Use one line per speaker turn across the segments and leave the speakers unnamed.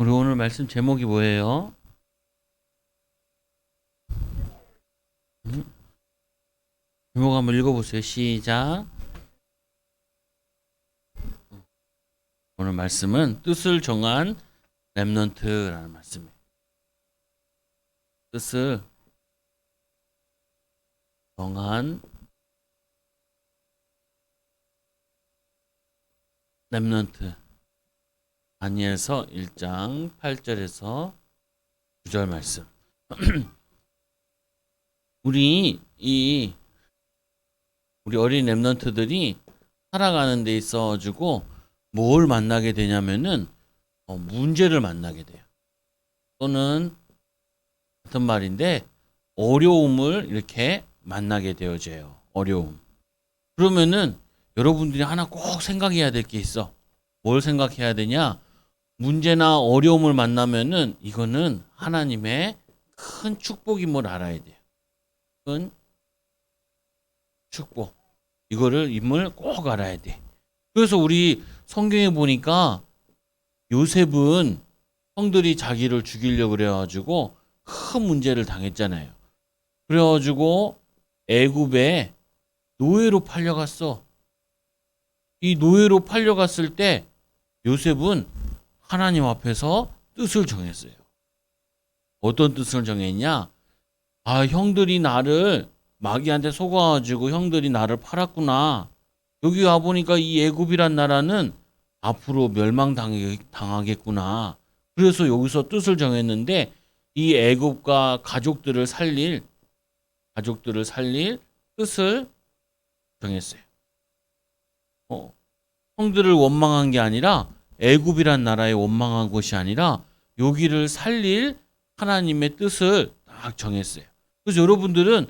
우리 오늘 말씀 제목이 뭐예요? 음? 제목 한번 읽어보세요. 시작. 오늘 말씀은 뜻을 정한 렘넌트라는 말씀이에요. 뜻을 정한 렘넌트. 다니엘서 1장 8절에서 9절 말씀. 우리 어린 렘넌트들이 살아가는 데 있어 가지고 뭘 만나게 되냐면은 문제를 만나게 돼요. 또는 같은 말인데 어려움을 이렇게 만나게 되어져요. 어려움. 그러면은 여러분들이 하나 꼭 생각해야 될 게 있어. 뭘 생각해야 되냐? 문제나 어려움을 만나면은 이거는 하나님의 큰 축복임을 알아야 돼요. 큰 축복. 이거를 임을 꼭 알아야 돼. 그래서 우리 성경에 보니까 요셉은 형들이 자기를 죽이려고 그래가지고 큰 문제를 당했잖아요. 그래가지고 애굽에 노예로 팔려갔어. 이 노예로 팔려갔을 때 요셉은 하나님 앞에서 뜻을 정했어요. 어떤 뜻을 정했냐? 아, 형들이 나를 마귀한테 속아가지고 형들이 나를 팔았구나. 여기 와보니까 이 애굽이란 나라는 앞으로 멸망당하겠구나. 그래서 여기서 뜻을 정했는데 이 애굽과 가족들을 살릴 뜻을 정했어요. 형들을 원망한 게 아니라 애굽이란 나라에 원망한 것이 아니라 여기를 살릴 하나님의 뜻을 딱 정했어요. 그래서 여러분들은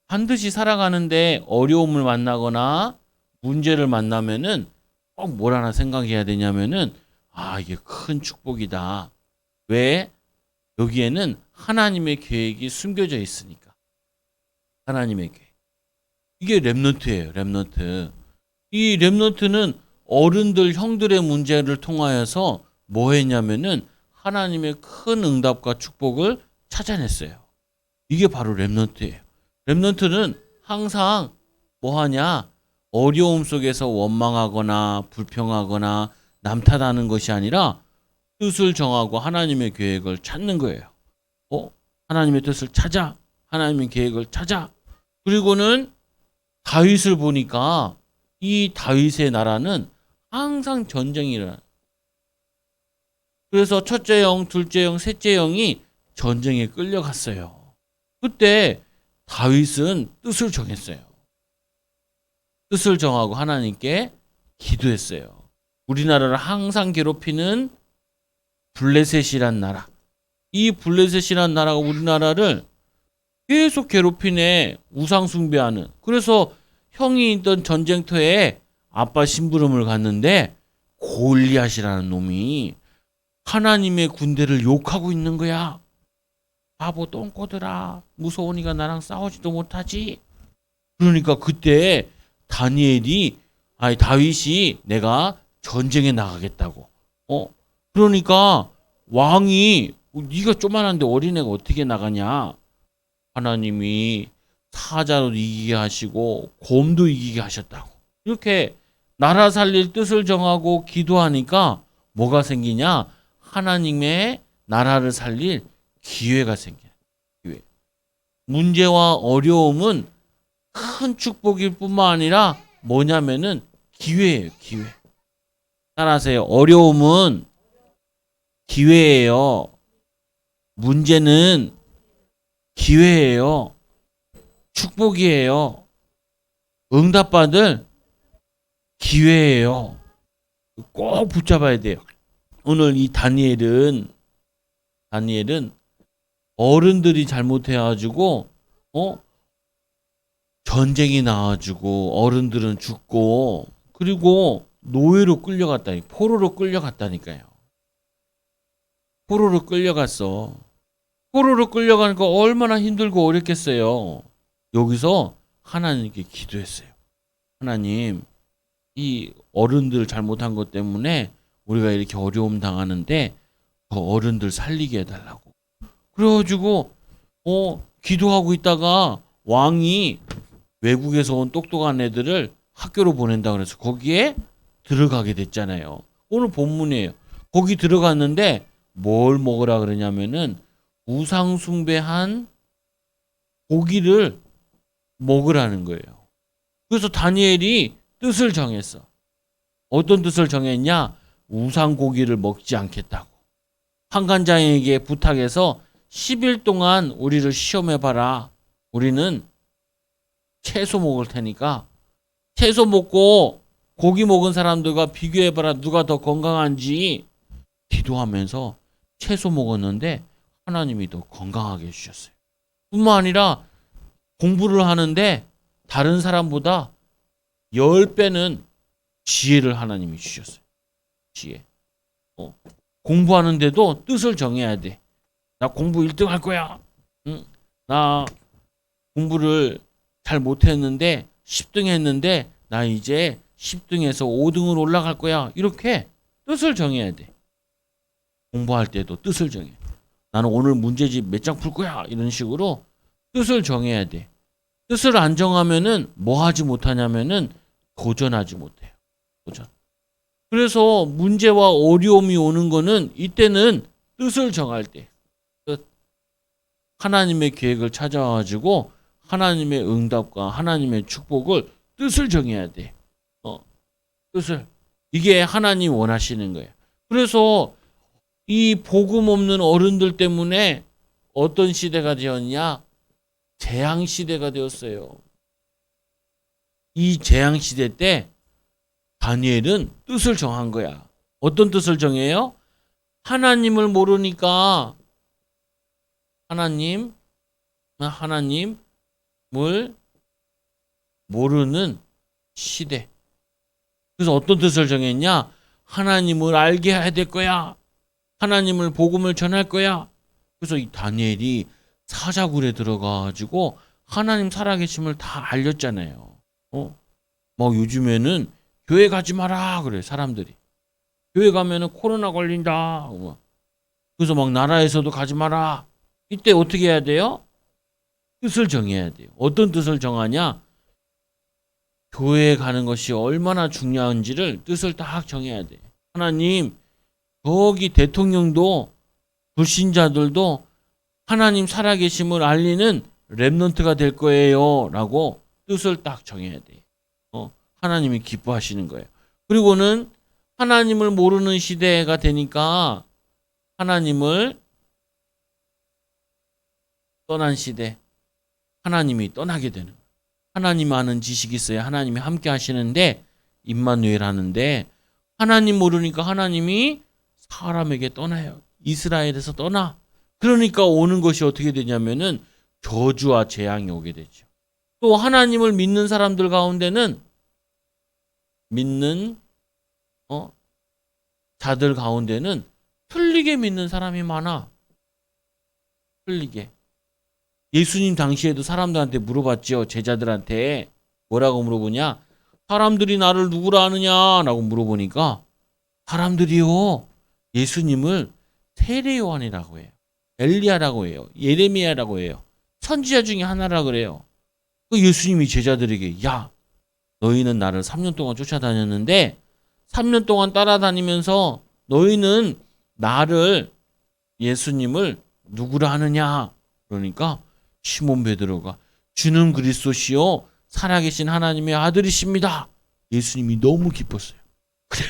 반드시 살아가는데 어려움을 만나거나 문제를 만나면은 꼭 뭘 하나 생각해야 되냐면은 이게 큰 축복이다. 왜? 여기에는 하나님의 계획이 숨겨져 있으니까. 하나님의 계획. 이게 렘넌트예요. 렘넌트. 이 렘넌트는 어른들 형들의 문제를 통하여서 뭐 했냐면은 하나님의 큰 응답과 축복을 찾아냈어요. 이게 바로 렘넌트예요. 렘넌트는 항상 뭐 하냐? 어려움 속에서 원망하거나 불평하거나 남 탓하는 것이 아니라 뜻을 정하고 하나님의 계획을 찾는 거예요. 하나님의 뜻을 찾아. 하나님의 계획을 찾아. 그리고는 다윗을 보니까 이 다윗의 나라는 항상 전쟁이 일어나. 그래서 첫째 영, 둘째 영, 셋째 영이 전쟁에 끌려갔어요. 그때 다윗은 뜻을 정했어요. 뜻을 정하고 하나님께 기도했어요. 우리나라를 항상 괴롭히는 블레셋이란 나라. 이 블레셋이란 나라가 우리나라를 계속 괴롭히네. 우상 숭배하는. 그래서 형이 있던 전쟁터에 아빠 심부름을 갔는데 골리앗이라는 놈이 하나님의 군대를 욕하고 있는 거야. 바보 똥꼬들아. 무서우니까 나랑 싸우지도 못하지. 그러니까 그때 다윗이 내가 전쟁에 나가겠다고. 그러니까 왕이 네가 조만한데 어린애가 어떻게 나가냐. 하나님이 사자로 이기게 하시고 곰도 이기게 하셨다고. 이렇게 나라 살릴 뜻을 정하고 기도하니까 뭐가 생기냐? 하나님의 나라를 살릴 기회가 생겨요. 기회. 문제와 어려움은 큰 축복일 뿐만 아니라 뭐냐면은 기회예요. 기회. 따라하세요. 어려움은 기회예요. 문제는 기회예요. 축복이에요. 응답받을 기회예요. 꼭 붙잡아야 돼요. 오늘 이 다니엘은 어른들이 잘못해가지고 전쟁이 나와가지고 어른들은 죽고 그리고 노예로 포로로 끌려갔다니까요. 포로로 끌려갔어. 포로로 끌려가니까 얼마나 힘들고 어렵겠어요. 여기서 하나님께 기도했어요. 하나님, 이 어른들 잘못한 것 때문에 우리가 이렇게 어려움 당하는데 그 어른들 살리게 해달라고. 그래가지고 기도하고 있다가 왕이 외국에서 온 똑똑한 애들을 학교로 보낸다 그래서 거기에 들어가게 됐잖아요. 오늘 본문이에요. 거기 들어갔는데 뭘 먹으라 그러냐면은 우상 숭배한 고기를 먹으라는 거예요. 그래서 다니엘이 뜻을 정했어. 어떤 뜻을 정했냐? 우상 고기를 먹지 않겠다고. 판관장에게 부탁해서 10일 동안 우리를 시험해봐라. 우리는 채소 먹을 테니까 채소 먹고 고기 먹은 사람들과 비교해봐라. 누가 더 건강한지. 기도하면서 채소 먹었는데 하나님이 더 건강하게 해주셨어요. 뿐만 아니라 공부를 하는데 다른 사람보다 10배는 지혜를 하나님이 주셨어요. 지혜. 공부하는데도 뜻을 정해야 돼. 나 공부 1등 할 거야. 응? 나 공부를 잘 못했는데 10등 했는데 나 이제 10등에서 5등으로 올라갈 거야. 이렇게 뜻을 정해야 돼. 공부할 때도 뜻을 정해. 나는 오늘 문제집 몇 장 풀 거야. 이런 식으로 뜻을 정해야 돼. 뜻을 안 정하면은 뭐 하지 못하냐면은 도전하지 못해요. 도전. 그래서 문제와 어려움이 오는 거는 이때는 뜻을 정할 때. 하나님의 계획을 찾아가지고 하나님의 응답과 하나님의 축복을 뜻을 정해야 돼. 뜻을. 이게 하나님 원하시는 거예요. 그래서 이 복음 없는 어른들 때문에 어떤 시대가 되었냐? 재앙 시대가 되었어요. 이 재앙 시대 때 다니엘은 뜻을 정한 거야. 어떤 뜻을 정해요? 하나님을 모르니까 하나님을 모르는 시대. 그래서 어떤 뜻을 정했냐? 하나님을 알게 해야 될 거야. 하나님을 복음을 전할 거야. 그래서 이 다니엘이 사자굴에 들어가가지고 하나님 살아계심을 다 알렸잖아요. 막 요즘에는 교회 가지 마라 그래 사람들이. 교회 가면은 코로나 걸린다. 그래서 막 나라에서도 가지 마라. 이때 어떻게 해야 돼요? 뜻을 정해야 돼요. 어떤 뜻을 정하냐? 교회에 가는 것이 얼마나 중요한지를 뜻을 딱 정해야 돼. 하나님, 거기 대통령도 불신자들도 하나님 살아계심을 알리는 렘넌트가 될 거예요. 라고 뜻을 딱 정해야 돼. 하나님이 기뻐하시는 거예요. 그리고는 하나님을 모르는 시대가 되니까 하나님을 떠난 시대, 하나님이 떠나게 되는 거예요. 하나님 아는 지식이 있어야 하나님이 함께 하시는데 임마누엘 하는데 하나님 모르니까 하나님이 사람에게 떠나요. 이스라엘에서 떠나. 그러니까 오는 것이 어떻게 되냐면은 저주와 재앙이 오게 되죠. 또 하나님을 믿는 사람들 가운데는 믿는 자들 가운데는 틀리게 믿는 사람이 많아. 틀리게. 예수님 당시에도 사람들한테 물어봤죠. 제자들한테 뭐라고 물어보냐? 사람들이 나를 누구라 하느냐라고 물어보니까 사람들이요 예수님을 세례 요한이라고 해요. 엘리야라고 해요. 예레미야라고 해요. 선지자 중에 하나라 그래요. 그 예수님이 제자들에게 야 너희는 나를 3년 동안 쫓아다녔는데 3년 동안 따라다니면서 너희는 나를 예수님을 누구라 하느냐? 그러니까 시몬 베드로가 주는 그리스도시요 살아계신 하나님의 아들이십니다. 예수님이 너무 기뻤어요. 그래.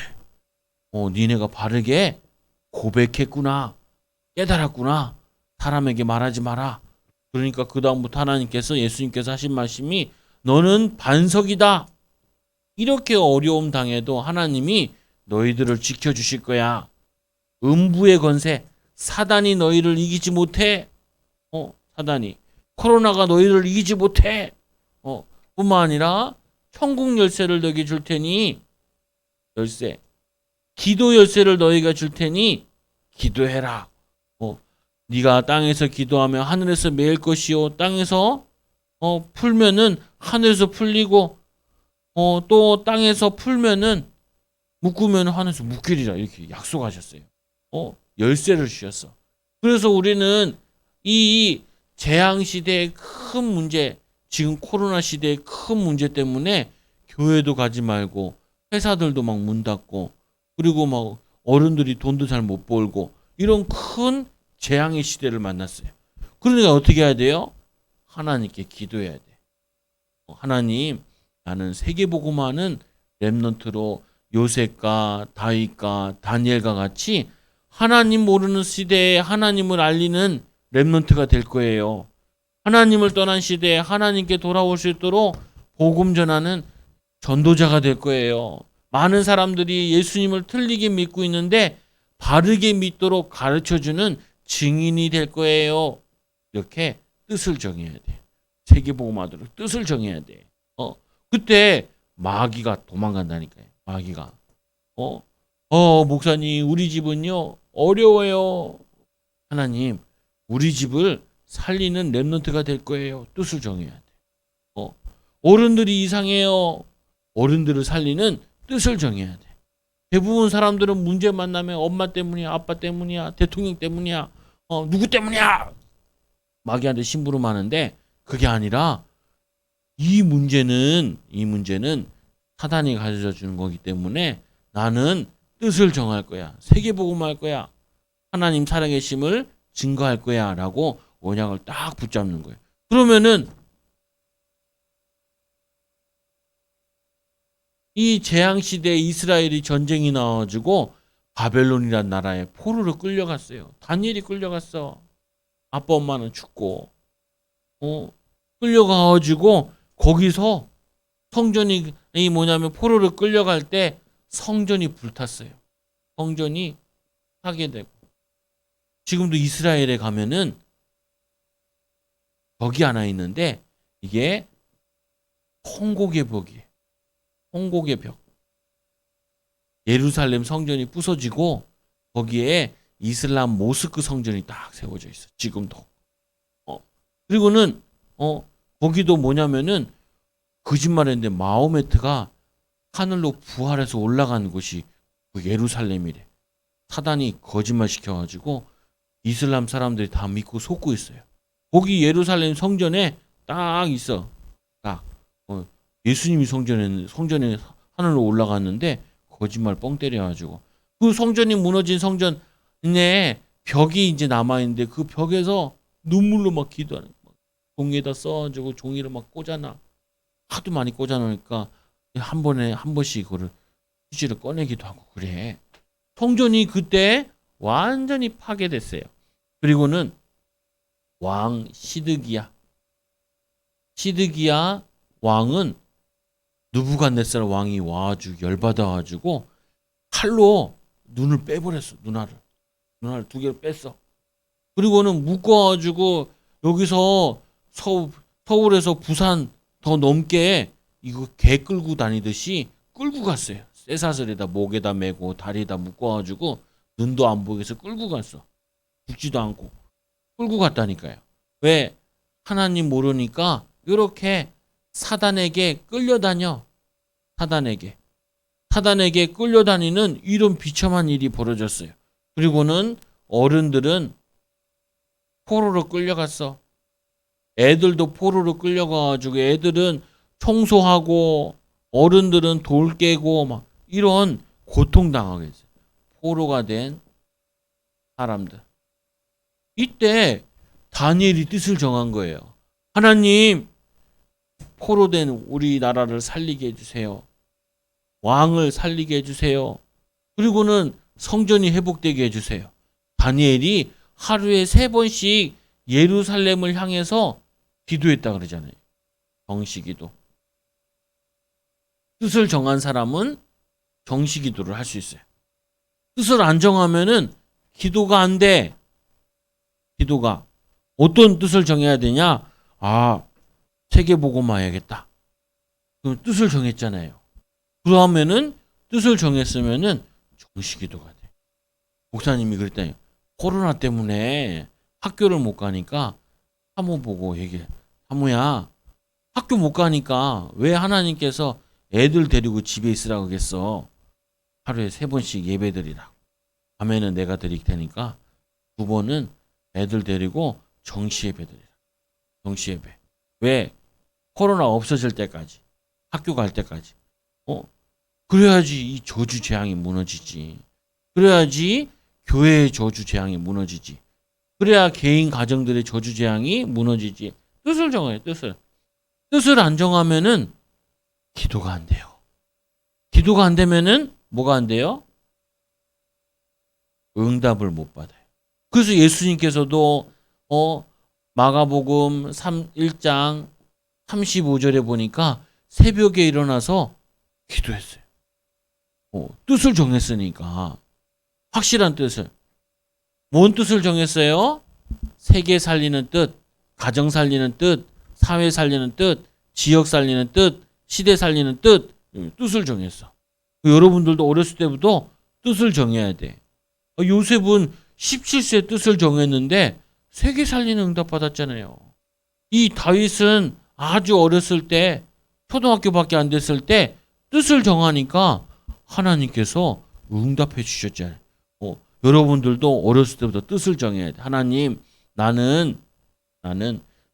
니네가 바르게 고백했구나. 깨달았구나. 사람에게 말하지 마라. 그러니까 그 다음부터 하나님께서 예수님께서 하신 말씀이 너는 반석이다. 이렇게 어려움 당해도 하나님이 너희들을 지켜주실 거야. 음부의 권세, 사단이 너희를 이기지 못해. 사단이. 코로나가 너희를 이기지 못해. 뿐만 아니라 천국 열쇠를 너에게 줄 테니 열쇠. 기도 열쇠를 너희가 줄 테니 기도해라. 네가 땅에서 기도하면 하늘에서 매일 것이요. 땅에서 풀면은 하늘에서 풀리고 또 땅에서 풀면은 묶으면 하늘에서 묶이리라 이렇게 약속하셨어요. 열쇠를 주셨어. 그래서 우리는 이 재앙 시대의 큰 문제, 지금 코로나 시대의 큰 문제 때문에 교회도 가지 말고 회사들도 막 문 닫고 그리고 막 어른들이 돈도 잘 못 벌고 이런 큰 재앙의 시대를 만났어요. 그러니까 어떻게 해야 돼요? 하나님께 기도해야 돼. 하나님, 나는 세계복음화는 렘넌트로 요셉과 다윗과 다니엘과 같이 하나님 모르는 시대에 하나님을 알리는 렘넌트가 될 거예요. 하나님을 떠난 시대에 하나님께 돌아올 수 있도록 복음 전하는 전도자가 될 거예요. 많은 사람들이 예수님을 틀리게 믿고 있는데 바르게 믿도록 가르쳐주는 증인이 될 거예요. 이렇게 뜻을 정해야 돼. 세계복음화도록 뜻을 정해야 돼. 그때 마귀가 도망간다니까요. 마귀가. 목사님, 우리 집은요 어려워요. 하나님, 우리 집을 살리는 렘넌트가 될 거예요. 뜻을 정해야 돼. 어른들이 이상해요. 어른들을 살리는 뜻을 정해야 돼. 대부분 사람들은 문제 만나면 엄마 때문이야, 아빠 때문이야, 대통령 때문이야, 누구 때문이야 마귀한테 심부름하는데 그게 아니라 이 문제는 사단이 가져다 주는 거기 때문에 나는 뜻을 정할 거야. 세계복음할 거야. 하나님 살아계심을 증거할 거야 라고 언약을 딱 붙잡는 거예요. 그러면은 이 재앙시대에 이스라엘이 전쟁이 나와가지고 바벨론이란 나라에 포로로 끌려갔어요. 다니엘이 끌려갔어. 아빠 엄마는 죽고 끌려가가지고 거기서 성전이 뭐냐면 포로로 끌려갈 때 성전이 불탔어요. 성전이 타게 되고 지금도 이스라엘에 가면은 벽이 하나 있는데 이게 홍곡의 벽이에요. 홍곡의 벽. 예루살렘 성전이 부서지고 거기에 이슬람 모스크 성전이 딱 세워져 있어. 지금도. 그리고는 거기도 뭐냐면은 거짓말했는데 마호메트가 하늘로 부활해서 올라간 곳이 그 예루살렘이래. 사단이 거짓말 시켜가지고 이슬람 사람들이 다 믿고 속고 있어요. 거기 예루살렘 성전에 딱 있어. 딱 예수님이 성전에 하늘로 올라갔는데 거짓말 뻥 때려가지고 그 성전이 무너진 성전에 벽이 이제 남아 있는데 그 벽에서 눈물로 막 기도하는 거야. 종이에다 써가지고 종이를 막 꽂아놔. 하도 많이 꽂아놓으니까 한 번씩 그거를 휴지를 꺼내기도 하고 그래. 성전이 그때 완전히 파괴됐어요. 그리고는 왕 시드기야 왕은 느부갓네살 왕이 와가지고 열받아가지고 칼로 눈을 빼버렸어. 눈알을 두 개를 뺐어. 그리고는 묶어가지고 여기서 서울에서 부산 더 넘게 이거 개 끌고 다니듯이 끌고 갔어요. 쇠사슬에다 목에다 메고 다리에다 묶어가지고 눈도 안 보게 해서 끌고 갔어. 죽지도 않고 끌고 갔다니까요. 왜? 하나님 모르니까 이렇게 사단에게 끌려다녀. 사단에게 끌려다니는 이런 비참한 일이 벌어졌어요. 그리고는 어른들은 포로로 끌려갔어. 애들도 포로로 끌려가가지고 애들은 청소하고 어른들은 돌 깨고 막 이런 고통당하게 됐어요. 포로가 된 사람들. 이때 다니엘이 뜻을 정한 거예요. 하나님, 포로된 우리나라를 살리게 해주세요. 왕을 살리게 해주세요. 그리고는 성전이 회복되게 해주세요. 다니엘이 하루에 3번씩 예루살렘을 향해서 기도했다 그러잖아요. 정시기도. 뜻을 정한 사람은 정시기도를 할 수 있어요. 뜻을 안 정하면은 기도가 안 돼. 기도가. 어떤 뜻을 정해야 되냐? 세계복음화 해야겠다. 그럼 뜻을 정했잖아요. 그러면은 뜻을 정했으면은 정시기도가 돼. 목사님이 그랬더니 코로나 때문에 학교를 못 가니까 사모 보고 얘기해. 사모야, 학교 못 가니까 왜 하나님께서 애들 데리고 집에 있으라고 하겠어? 하루에 3번씩 예배드리라고. 밤에는 내가 드릴 테니까 9번은 애들 데리고 정시예배 드리라. 정시예배. 왜? 코로나 없어질 때까지. 학교 갈 때까지. 그래야지 이 저주 재앙이 무너지지. 그래야지 교회의 저주 재앙이 무너지지. 그래야 개인 가정들의 저주 재앙이 무너지지. 뜻을 정해요. 뜻을. 뜻을 안 정하면은 기도가 안 돼요. 기도가 안 되면은 뭐가 안 돼요? 응답을 못 받아요. 그래서 예수님께서도 마가복음 1장 35절에 보니까 새벽에 일어나서 기도했어요. 뜻을 정했으니까. 확실한 뜻을. 뭔 뜻을 정했어요? 세계 살리는 뜻, 가정 살리는 뜻, 사회 살리는 뜻, 지역 살리는 뜻, 시대 살리는 뜻, 뜻을 정했어. 여러분들도 어렸을 때부터 뜻을 정해야 돼. 요셉은 17세 뜻을 정했는데 세계 살리는 응답 받았잖아요. 이 다윗은 아주 어렸을 때, 초등학교밖에 안 됐을 때 뜻을 정하니까 하나님께서 응답해 주셨잖아요. 여러분들도 어렸을 때부터 뜻을 정해야 돼. 하나님, 나는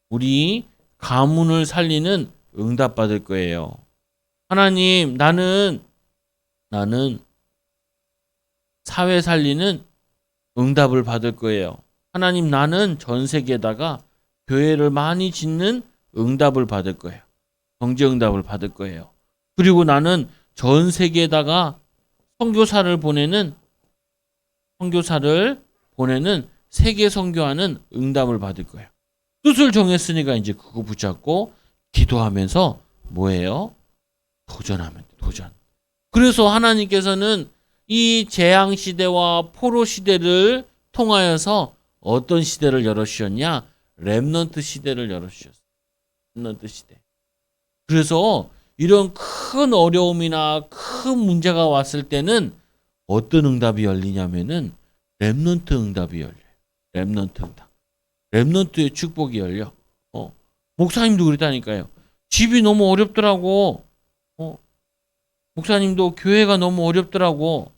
우리 가문을 살리는 응답 받을 거예요. 하나님, 나는 사회 살리는 응답을 받을 거예요. 하나님, 나는 전 세계에다가 교회를 많이 짓는 응답을 받을 거예요. 경제 응답을 받을 거예요. 그리고 나는 전 세계에다가 선교사를 보내는 세계 선교하는 응답을 받을 거예요. 뜻을 정했으니까 이제 그거 붙잡고 기도하면서 뭐예요? 도전하면 돼. 도전. 그래서 하나님께서는 이 재앙 시대와 포로 시대를 통하여서 어떤 시대를 열어주셨냐? 렘넌트 시대를 열어주셨어요. 렘넌트 시대. 그래서 이런 큰 어려움이나 큰 문제가 왔을 때는 어떤 응답이 열리냐면은 렘넌트 응답이 열려요. 렘넌트 응답. 렘넌트의 축복이 열려. 목사님도 그랬다니까요. 집이 너무 어렵더라고. 목사님도 교회가 너무 어렵더라고.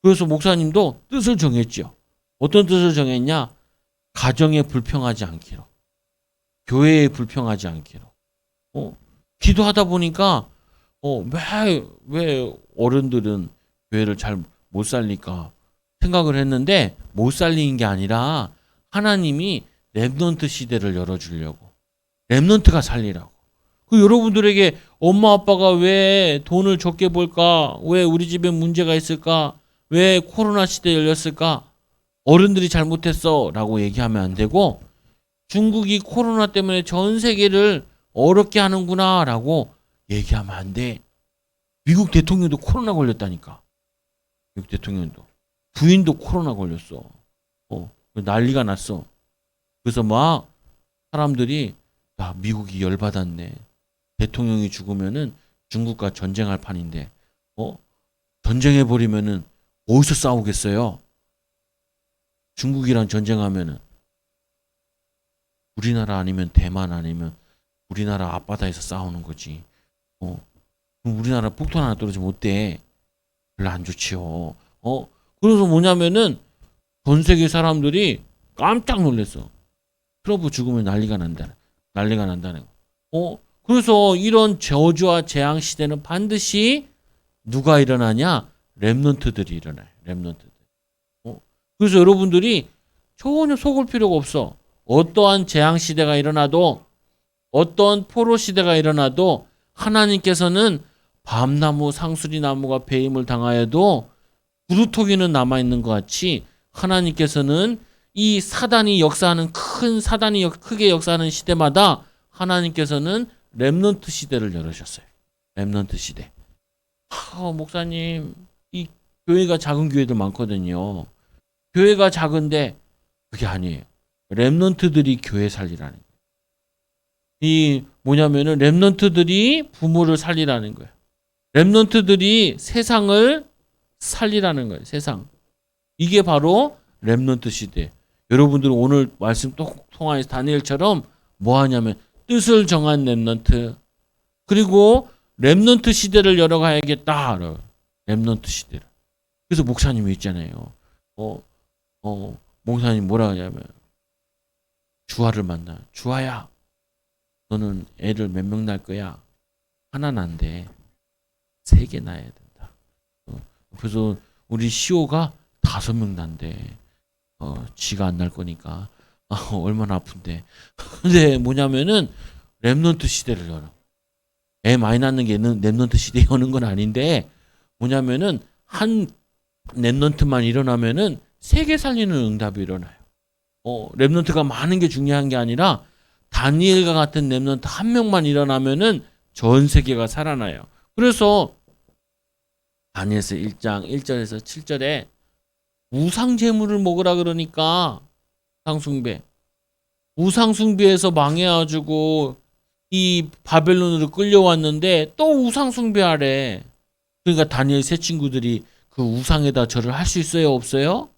그래서 목사님도 뜻을 정했죠. 어떤 뜻을 정했냐? 가정에 불평하지 않기로. 교회에 불평하지 않기로. 기도하다 보니까 왜 어른들은 교회를 잘 못 살릴까 생각을 했는데 못 살리는 게 아니라 하나님이 렘넌트 시대를 열어주려고. 렘넌트가 살리라고. 그 여러분들에게 엄마 아빠가 왜 돈을 적게 벌까? 왜 우리 집에 문제가 있을까? 왜 코로나 시대 열렸을까? 어른들이 잘못했어 라고 얘기하면 안 되고 중국이 코로나 때문에 전 세계를 어렵게 하는구나 라고 얘기하면 안 돼. 미국 대통령도 코로나 걸렸다니까. 미국 대통령도. 부인도 코로나 걸렸어. 난리가 났어. 그래서 막 사람들이 야, 미국이 열받았네. 대통령이 죽으면은 중국과 전쟁할 판인데 전쟁해버리면은 어디서 싸우겠어요? 중국이랑 전쟁하면은 우리나라 아니면 대만 아니면 우리나라 앞바다에서 싸우는 거지. 그럼 우리나라 폭탄 하나 떨어지면 어때? 별로 안 좋지요. 그래서 뭐냐면은 전 세계 사람들이 깜짝 놀랐어. 트럼프 죽으면 난리가 난다는 거. 그래서 이런 저주와 재앙 시대는 반드시 누가 일어나냐? 렘넌트들이 일어나요. 렘넌트들. 그래서 여러분들이 전혀 속을 필요가 없어. 어떠한 재앙 시대가 일어나도 어떤 포로 시대가 일어나도 하나님께서는 밤나무 상수리 나무가 배임을 당하여도 구루토기는 남아있는 것 같이 하나님께서는 이 사단이 역사하는 크게 역사하는 시대마다 하나님께서는 렘넌트 시대를 열으셨어요. 렘넌트 시대. 목사님, 이 교회가 작은 교회들 많거든요. 교회가 작은데 그게 아니에요. 렘넌트들이 교회 살리라는 거예요. 이 뭐냐면은 렘넌트들이 부모를 살리라는 거예요. 렘넌트들이 세상을 살리라는 거예요. 세상. 이게 바로 렘넌트 시대. 여러분들은 오늘 말씀 통화에서 다니엘처럼 뭐 하냐면 뜻을 정한 렘넌트. 그리고 렘넌트 시대를 열어가야겠다. 렘넌트 시대를. 그래서 목사님이 있잖아요. 어, 목사님 뭐라 하냐면 주아를 만나. 주아야, 너는 애를 몇 명 낳을 거야? 하나 난데 3개 낳아야 된다. 그래서 우리 시호가 5명 난대. 지가 안 날 거니까. 얼마나 아픈데. 근데 뭐냐면은 랩넌트 시대를 열어. 애 많이 낳는 게 랩넌트 시대 여는 건 아닌데 뭐냐면은 한 랩넌트만 일어나면은 세계 살리는 응답이 일어나요. 랩넌트가 많은 게 중요한 게 아니라 다니엘과 같은 랩넌트 한 명만 일어나면은 전 세계가 살아나요. 그래서 다니엘서 1장 1절에서 7절에 우상 제물을 먹으라 그러니까 우상숭배. 우상숭배에서 망해가지고 이 바벨론으로 끌려왔는데 또 우상숭배하래. 그러니까 다니엘 세 친구들이 그 우상에다 절을 할 수 있어요, 없어요?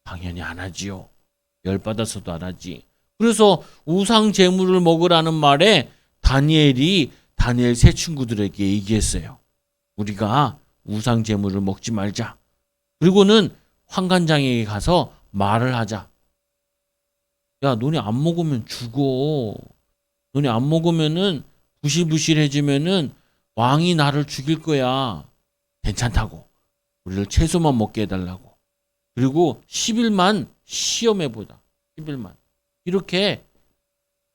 당연히 안 하지요. 열받아서도 안 하지. 그래서 우상 제물을 먹으라는 말에 다니엘이 다니엘 세 친구들에게 얘기했어요. 우리가 우상 제물을 먹지 말자. 그리고는 환관장에게 가서 말을 하자. 야, 너네 안 먹으면 죽어. 너네 안 먹으면은 부실부실해지면은 왕이 나를 죽일 거야. 괜찮다고. 우리를 채소만 먹게 해달라고. 그리고 10일만 시험해보자. 10일만. 이렇게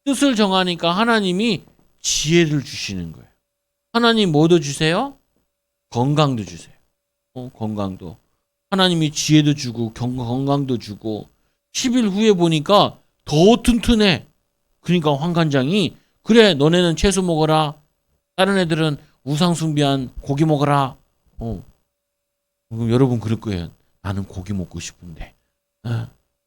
뜻을 정하니까 하나님이 지혜를 주시는 거예요. 하나님 뭐도 주세요? 건강도 주세요. 건강도. 하나님이 지혜도 주고 건강도 주고 10일 후에 보니까 더 튼튼해. 그러니까 환관장이 그래 너네는 채소 먹어라. 다른 애들은 우상숭배한 고기 먹어라. 그럼 여러분 그럴 거예요. 나는 고기 먹고 싶은데.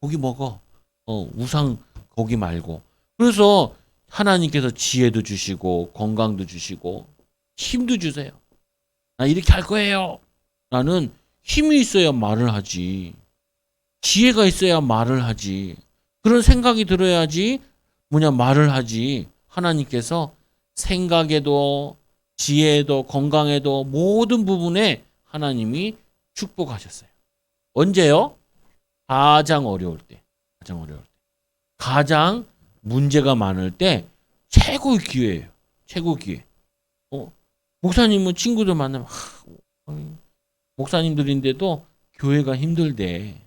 고기 먹어. 우상 고기 말고. 그래서 하나님께서 지혜도 주시고 건강도 주시고 힘도 주세요. 나 이렇게 할 거예요. 나는 힘이 있어야 말을 하지. 지혜가 있어야 말을 하지. 그런 생각이 들어야지 말을 하지. 하나님께서 생각에도 지혜에도 건강에도 모든 부분에 하나님이 축복하셨어요. 언제요? 가장 어려울 때. 가장 어려울 때. 가장 문제가 많을 때 최고의 기회예요. 최고 기회. 목사님은 친구들 만나면 목사님들인데도 교회가 힘들대.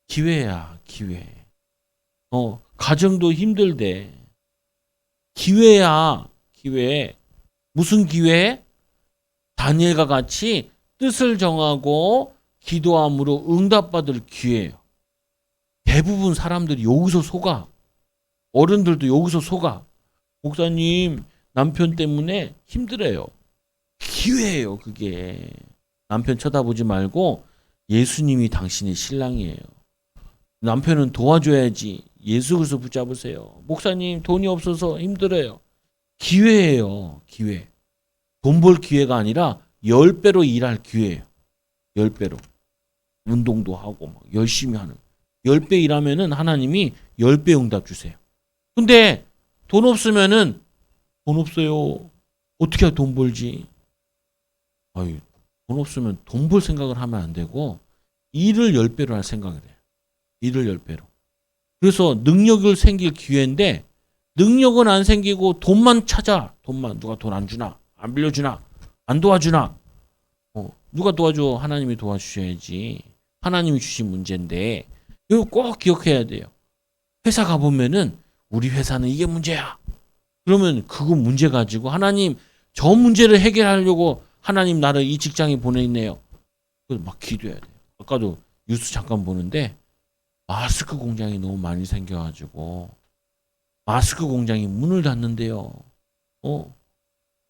기회야, 기회. 가정도 힘들대. 기회야, 기회. 무슨 기회? 다니엘과 같이 뜻을 정하고 기도함으로 응답받을 기회예요. 대부분 사람들이 여기서 속아. 어른들도 여기서 속아. 목사님, 남편 때문에 힘들어요. 기회예요, 그게. 남편 쳐다보지 말고 예수님이 당신의 신랑이에요. 남편은 도와줘야지. 예수 그리스도 붙잡으세요. 목사님, 돈이 없어서 힘들어요. 기회예요, 기회. 돈 벌 기회가 아니라 10배로 일할 기회예요. 10배로. 운동도 하고 막 열심히 하는. 10배 일하면은 하나님이 10배 응답 주세요. 근데 돈 없으면은 돈 없어요. 어떻게 돈 벌지? 아유, 돈 없으면 돈 벌 생각을 하면 안 되고 일을 10배로 할 생각을 해요. 일을 10배로. 그래서 능력을 생길 기회인데 능력은 안 생기고 돈만 찾아. 돈만. 누가 돈 안 주나? 안 빌려주나? 안 도와주나? 누가 도와줘? 하나님이 도와주셔야지. 하나님이 주신 문제인데 이거 꼭 기억해야 돼요. 회사 가보면은 우리 회사는 이게 문제야. 그러면 그거 문제 가지고 하나님 저 문제를 해결하려고 하나님 나를 이 직장에 보내있네요. 그래서 막 기도해야 돼요. 아까도 뉴스 잠깐 보는데 마스크 공장이 너무 많이 생겨가지고 마스크 공장이 문을 닫는데요.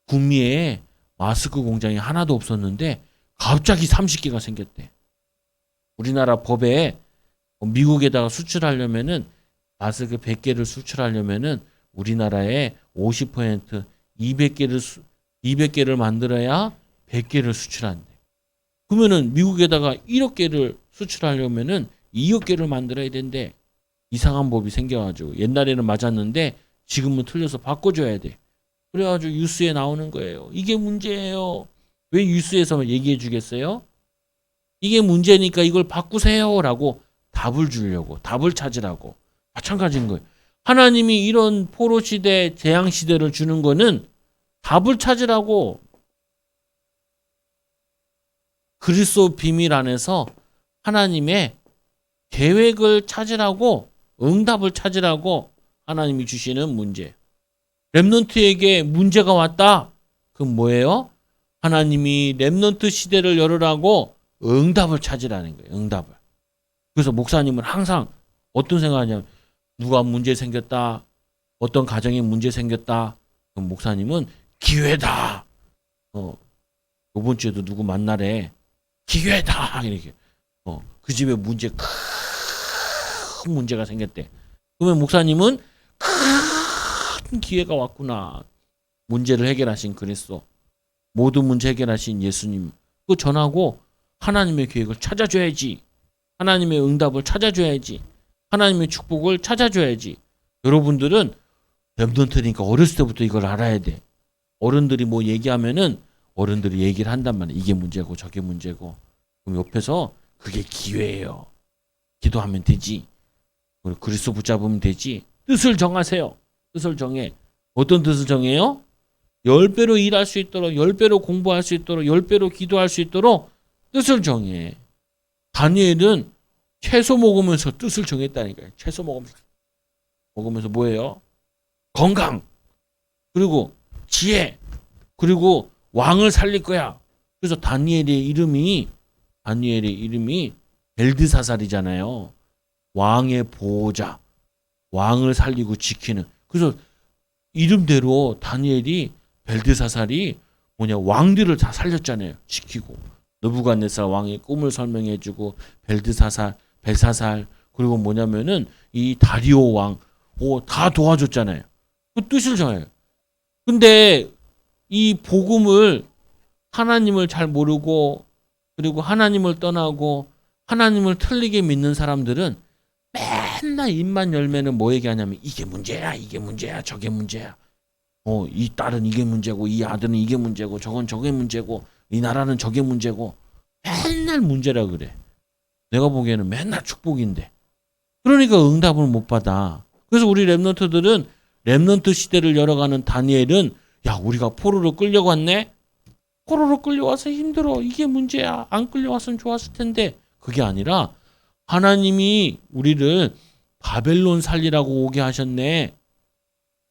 구미에 마스크 공장이 하나도 없었는데 갑자기 30개가 생겼대. 우리나라 법에 미국에다가 수출하려면은 마스크 100개를 수출하려면은 우리나라에 50% 200개를 만들어야 100개를 수출한대. 그러면은 미국에다가 1억 개를 수출하려면은 2억 개를 만들어야 된대. 이상한 법이 생겨가지고 옛날에는 맞았는데 지금은 틀려서 바꿔줘야 돼. 그래가지고 뉴스에 나오는 거예요. 이게 문제예요. 왜 뉴스에서 얘기해 주겠어요? 이게 문제니까 이걸 바꾸세요라고 답을 주려고, 답을 찾으라고. 마찬가지인 거예요. 하나님이 이런 포로 시대, 재앙 시대를 주는 거는 답을 찾으라고. 그리스도 비밀 안에서 하나님의 계획을 찾으라고, 응답을 찾으라고 하나님이 주시는 문제. 렘넌트에게 문제가 왔다. 그럼 뭐예요? 하나님이 렘넌트 시대를 열으라고 응답을 찾으라는 거예요. 응답을. 그래서 목사님은 항상 어떤 생각하냐면, 누가 문제 생겼다. 어떤 가정에 문제 생겼다. 그럼 목사님은 기회다. 이번 주에도 누구 만나래. 기회다. 이렇게. 그 집에 큰 문제가 생겼대. 그러면 목사님은 큰 기회가 왔구나. 문제를 해결하신 그리스도. 모든 문제 해결하신 예수님. 그거 전하고 하나님의 계획을 찾아줘야지. 하나님의 응답을 찾아줘야지. 하나님의 축복을 찾아줘야지. 여러분들은 렘넌트니까 어렸을 때부터 이걸 알아야 돼. 어른들이 뭐 얘기하면은 어른들이 얘기를 한단 말이야. 이게 문제고 저게 문제고. 그럼 옆에서 그게 기회예요. 기도하면 되지. 그리스도 붙잡으면 되지. 뜻을 정하세요. 뜻을 정해. 어떤 뜻을 정해요? 10배로 일할 수 있도록, 10배로 공부할 수 있도록, 10배로 기도할 수 있도록 뜻을 정해. 다니엘은 채소 먹으면서 뜻을 정했다니까요. 채소 먹으면서 뭐예요? 건강, 그리고 지혜, 그리고 왕을 살릴 거야. 그래서 다니엘의 이름이 벨드사살이잖아요. 왕의 보호자, 왕을 살리고 지키는. 그래서 이름대로 다니엘이, 벨드사살이 왕들을 다 살렸잖아요. 지키고. 느부갓네살 왕의 꿈을 설명해주고, 벨사살, 그리고 이 다리오 왕, 다 도와줬잖아요. 그 뜻을 정해요. 근데 이 복음을, 하나님을 잘 모르고, 그리고 하나님을 떠나고 하나님을 틀리게 믿는 사람들은 맨날 입만 열면은 뭐 얘기하냐면, 이게 문제야, 저게 문제야. 이 딸은 이게 문제고, 이 아들은 이게 문제고, 저건 저게 문제고, 이 나라는 저게 문제고, 맨날 문제라 그래. 내가 보기에는 맨날 축복인데. 그러니까 응답을 못 받아. 그래서 우리 렘넌트들은, 렘넌트 시대를 열어가는 다니엘은, 야, 우리가 포로로 끌려갔네? 포로로 끌려와서 힘들어. 이게 문제야. 안 끌려왔으면 좋았을 텐데. 그게 아니라 하나님이 우리를 바벨론 살리라고 오게 하셨네.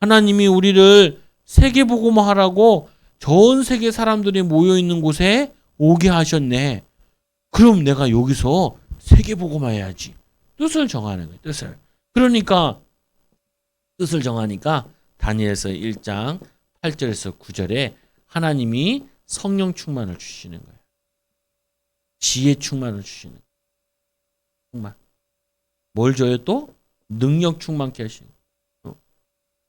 하나님이 우리를 세계복음화하라고 전 세계 사람들이 모여있는 곳에 오게 하셨네. 그럼 내가 여기서 세계복음화해야지. 뜻을 정하는 거예요. 뜻을. 그러니까 뜻을 정하니까 다니엘서 1장 8절에서 9절에 하나님이 성령 충만을 주시는 거예요. 지혜 충만을 주시는 거예요. 충만. 뭘 줘요 또? 능력 충만케 하시는 거예요.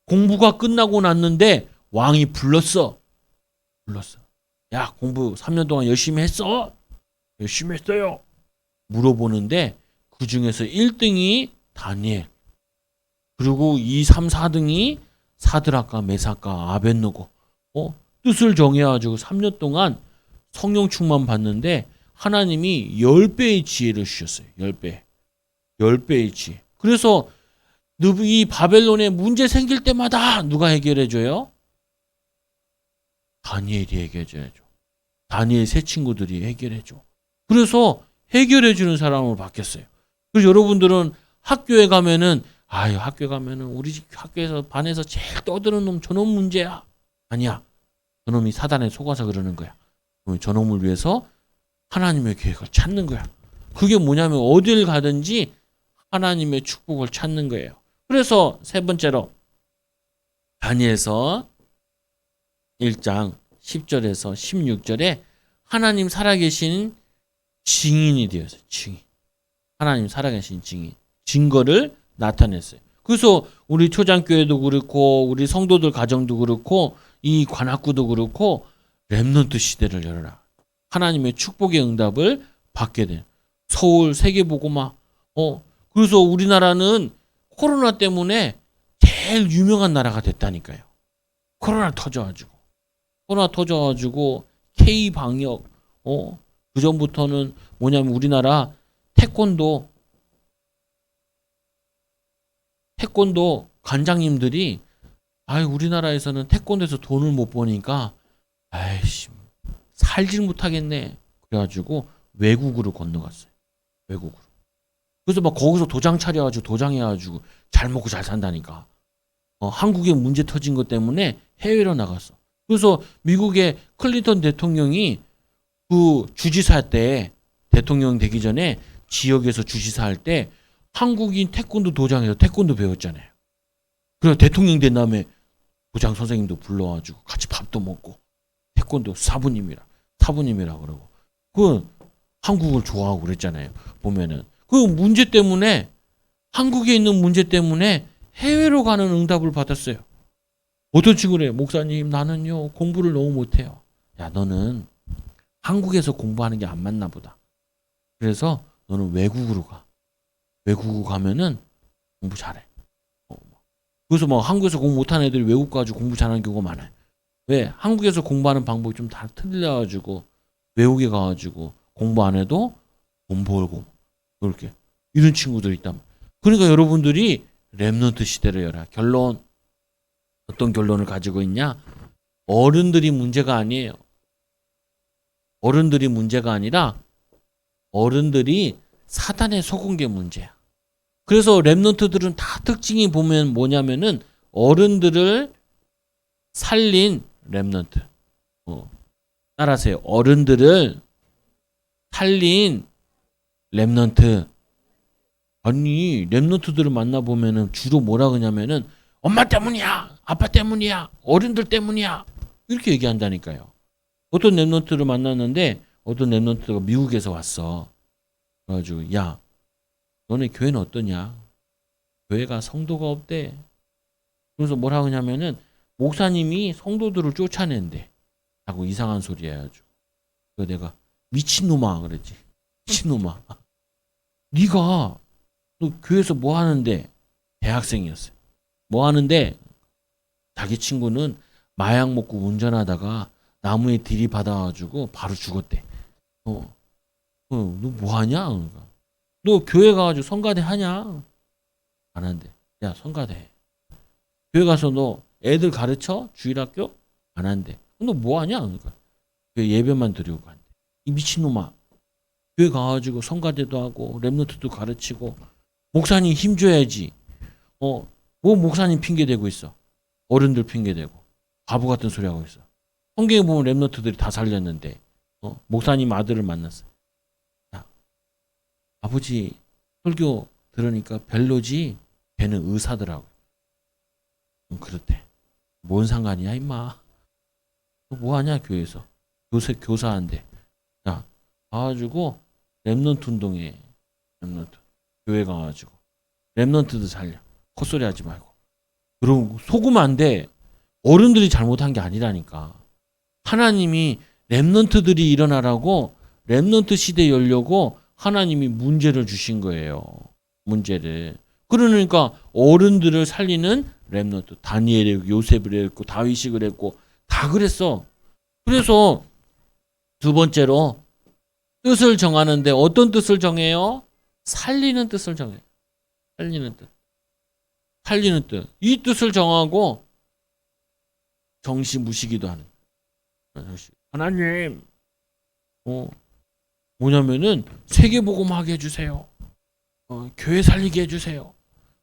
공부가 끝나고 났는데 왕이 불렀어. 야, 공부 3년 동안 열심히 했어? 열심히 했어요. 물어보는데 그 중에서 1등이 다니엘, 그리고 2, 3, 4등이 사드락과 메삭과 아벳느고. 뜻을 정해가지고 3년 동안 성령 충만 받는데 하나님이 10배의 지혜를 주셨어요. 10배의 지혜. 그래서 이 바벨론에 문제 생길 때마다 누가 해결해줘요? 다니엘이 해결해줘. 다니엘 세 친구들이 해결해줘. 그래서 해결해주는 사람으로 바뀌었어요. 그래서 여러분들은 학교에 가면은, 우리 학교에서 반에서 제일 떠드는 놈, 저놈 문제야. 아니야. 저놈이 사단에 속아서 그러는 거야. 저놈을 위해서 하나님의 계획을 찾는 거야. 그게 뭐냐면 어딜 가든지 하나님의 축복을 찾는 거예요. 그래서 세 번째로 다니엘서 1장 10절에서 16절에 하나님 살아계신 증인이 되었어요. 증인. 하나님 살아계신 증인. 증거를 나타냈어요. 그래서 우리 초장교회도 그렇고 우리 성도들 가정도 그렇고 이 관악구도 그렇고 렘넌트 시대를 열어라. 하나님의 축복의 응답을 받게 된 서울 세계복음화. 그래서 우리나라는 코로나 때문에 제일 유명한 나라가 됐다니까요. 코로나 터져가지고 K 방역, 그 전부터는 뭐냐면 우리나라 태권도 관장님들이 우리나라에서는 태권도에서 돈을 못 버니까 아이씨 살질 못하겠네. 그래가지고 외국으로 건너갔어요. 외국으로. 그래서 막 거기서 도장 차려가지고 도장해가지고 잘 먹고 잘 산다니까. 한국에 문제 터진 것 때문에 해외로 나갔어. 그래서 미국의 클린턴 대통령이 그 주지사 때 대통령 되기 전에 지역에서 주지사 할 때 한국인 태권도 도장에서 태권도 배웠잖아요. 그래서 대통령 된 다음에 도장 선생님도 불러가지고 같이 밥도 먹고 태권도 사부님이라 그러고 그 한국을 좋아하고 그랬잖아요. 보면은 그 문제 때문에 한국에 있는 문제 때문에 해외로 가는 응답을 받았어요. 어떤 친구래? 목사님 나는요 공부를 너무 못해요. 야 너는 한국에서 공부하는 게 안 맞나 보다. 그래서 너는 외국으로 가. 외국으로 가면은 공부 잘해. 그래서 막 한국에서 공부 못하는 애들이 외국 가가지고 공부 잘하는 경우가 많아요. 왜? 한국에서 공부하는 방법이 좀 다 틀려가지고 외국에 가가지고 공부 안 해도 돈 벌고 그렇게 이런 친구들이 있단 말이에요. 그러니까 여러분들이 렘넌트 시대를 열어야. 결론 어떤 결론을 가지고 있냐? 어른들이 문제가 아니에요. 어른들이 문제가 아니라 어른들이 사단에 속은 게 문제야. 그래서 렘넌트들은 다 특징이 보면 뭐냐면은 어른들을 살린 렘넌트. 따라하세요. 어른들을 살린 렘넌트. 아니 렘넌트들을 만나보면은 주로 뭐라 그러냐면은 엄마 때문이야, 아빠 때문이야, 어른들 때문이야 이렇게 얘기한다니까요. 어떤 렘넌트를 만났는데 어떤 렘넌트가 미국에서 왔어. 그래가지고 야 너네 교회는 어떠냐? 교회가 성도가 없대. 그래서 뭐라 그러냐면은 목사님이 성도들을 쫓아낸대. 하고 이상한 소리 해가지고. 그래서 내가 미친놈아 그랬지. 미친놈아. 네가 너 교회에서 뭐 하는데? 대학생이었어요. 뭐 하는데 자기 친구는 마약 먹고 운전하다가 나무에 들이받아가지고 바로 죽었대. 너 뭐 하냐? 그러니까. 너 교회 가가지고 성가대 하냐? 안 한대. 야 성가대 해. 교회 가서 너 애들 가르쳐? 주일학교? 안 한대. 너 뭐 하냐? 그러니까. 교회 예배만 드리고 간대. 이 미친놈아. 교회 가가지고 성가대도 하고 렘넌트도 가르치고 목사님 힘줘야지. 뭐 목사님 핑계 대고 있어. 어른들 핑계 대고 바보 같은 소리 하고 있어. 성경에 보면 렘넌트들이 다 살렸는데 목사님 아들을 만났어. 야, 아버지 설교 들으니까 별로지. 걔는 의사더라고. 그렇대. 뭔 상관이야 임마. 너 뭐하냐 교회에서. 교사한테. 야 가가지고 렘넌트 운동해. 렘넌트. 교회 가가지고 렘넌트도 살려. 헛소리 하지 말고. 그럼 속으면 안 돼. 어른들이 잘못한 게 아니라니까. 하나님이 렘넌트들이 일어나라고 렘넌트 시대 열려고 하나님이 문제를 주신 거예요. 문제를. 그러니까 어른들을 살리는 렘넌트. 다니엘이 요셉을 했고 다윗이 그랬고 다 그랬어. 그래서 두 번째로 뜻을 정하는데 어떤 뜻을 정해요? 살리는 뜻을 정해요. 살리는 뜻. 살리는 뜻. 이 뜻을 정하고 정시무시기도 하는. 하나님, 뭐냐면은 세계복음하게 해주세요. 교회 살리게 해주세요.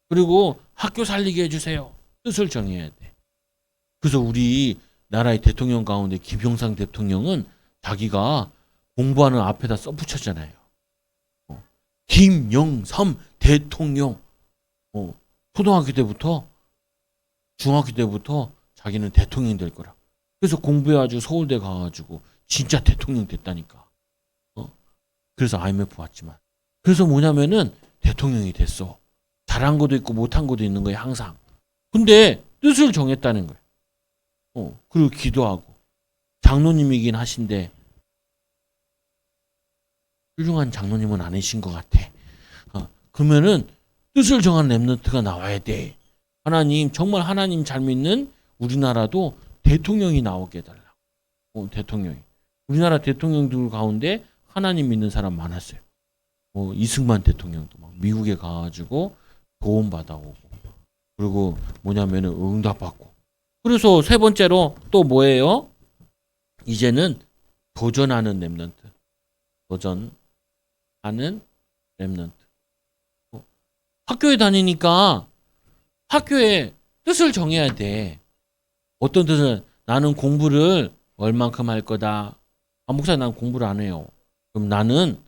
그리고 학교 살리게 해주세요. 뜻을 정해야 돼. 그래서 우리 나라의 대통령 가운데 김영삼 대통령은 자기가 공부하는 앞에다 써붙였잖아요. 김영삼 대통령. 초등학교 때부터 중학교 때부터 자기는 대통령 될 거라. 그래서 공부해가지고 서울대 가가지고 진짜 대통령 됐다니까. 그래서 IMF 왔지만. 그래서 뭐냐면은 대통령이 됐어. 잘한 것도 있고 못한 것도 있는 거예요 항상. 근데 뜻을 정했다는 거예요. 그리고 기도하고 장로님이긴 하신데 훌륭한 장로님은 아니신 것 같아. 그러면은 뜻을 정한 렘넌트가 나와야 돼. 하나님 정말 하나님 잘 믿는 우리나라도 대통령이 나오게 해달라고. 대통령이. 우리나라 대통령들 가운데 하나님 믿는 사람 많았어요. 이승만 대통령도 막 미국에 가가지고 도움 받아오고, 그리고 뭐냐면은 응답받고. 그래서 세 번째로 또 뭐예요? 이제는 도전하는 렘넌트. 도전하는 렘넌트. 학교에 다니니까 학교에 뜻을 정해야 돼. 어떤 뜻을, 나는 공부를 얼만큼 할 거다. 목사님, 난 공부를 안 해요. 그럼 나는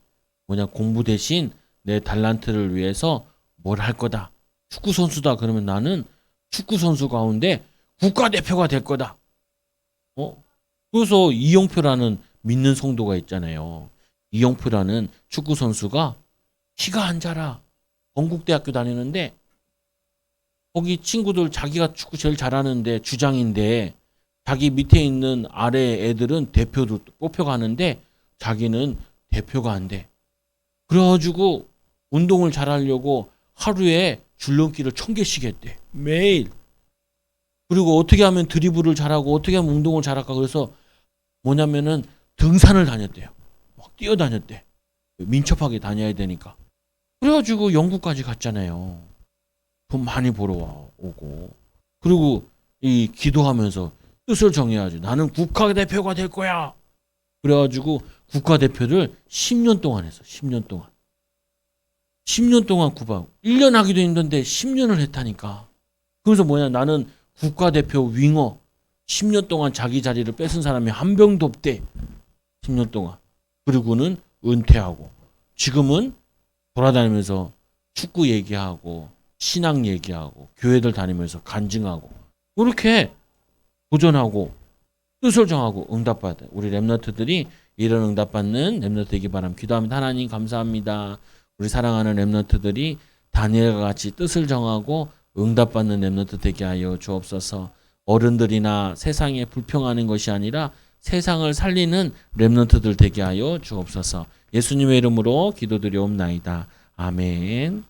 공부 대신 내 달란트를 위해서 뭘 할 거다. 축구 선수다. 그러면 나는 축구 선수 가운데 국가대표가 될 거다. 그래서 이영표라는 믿는 성도가 있잖아요. 이영표라는 축구 선수가 키가 안 자라. 건국대학교 다니는데 거기 친구들 자기가 축구 제일 잘하는데 주장인데 자기 밑에 있는 아래 애들은 대표도 뽑혀가는데 자기는 대표가 안 돼. 그래가지고 운동을 잘하려고 하루에 줄넘기를 1000개씩 했대. 매일. 그리고 어떻게 하면 드리블을 잘하고 어떻게 하면 운동을 잘할까. 그래서 뭐냐면은 등산을 다녔대요. 막 뛰어다녔대. 민첩하게 다녀야 되니까. 그래가지고 영국까지 갔잖아요. 돈 많이 벌어오고. 그리고 이 기도하면서 뜻을 정해야지. 나는 국가대표가 될 거야. 그래가지고 국가대표를 10년 동안 했어. 10년 동안. 10년 동안 1년 하기도 힘든데 10년을 했다니까. 그래서 나는 국가대표 윙어. 10년 동안 자기 자리를 뺏은 사람이 한 명도 없대. 10년 동안. 그리고는 은퇴하고. 지금은 돌아다니면서 축구 얘기하고 신앙 얘기하고 교회들 다니면서 간증하고 그렇게 도전하고 뜻을 정하고 응답받아. 우리 렘넌트들이 이런 응답받는 렘넌트 되기 바랍니다. 기도합니다. 하나님 감사합니다. 우리 사랑하는 렘넌트들이 다니엘과 같이 뜻을 정하고 응답받는 렘넌트 되게 하여 주옵소서. 어른들이나 세상에 불평하는 것이 아니라 세상을 살리는 렘넌트들 되게 하여 주옵소서. 예수님의 이름으로 기도드리옵나이다. 아멘.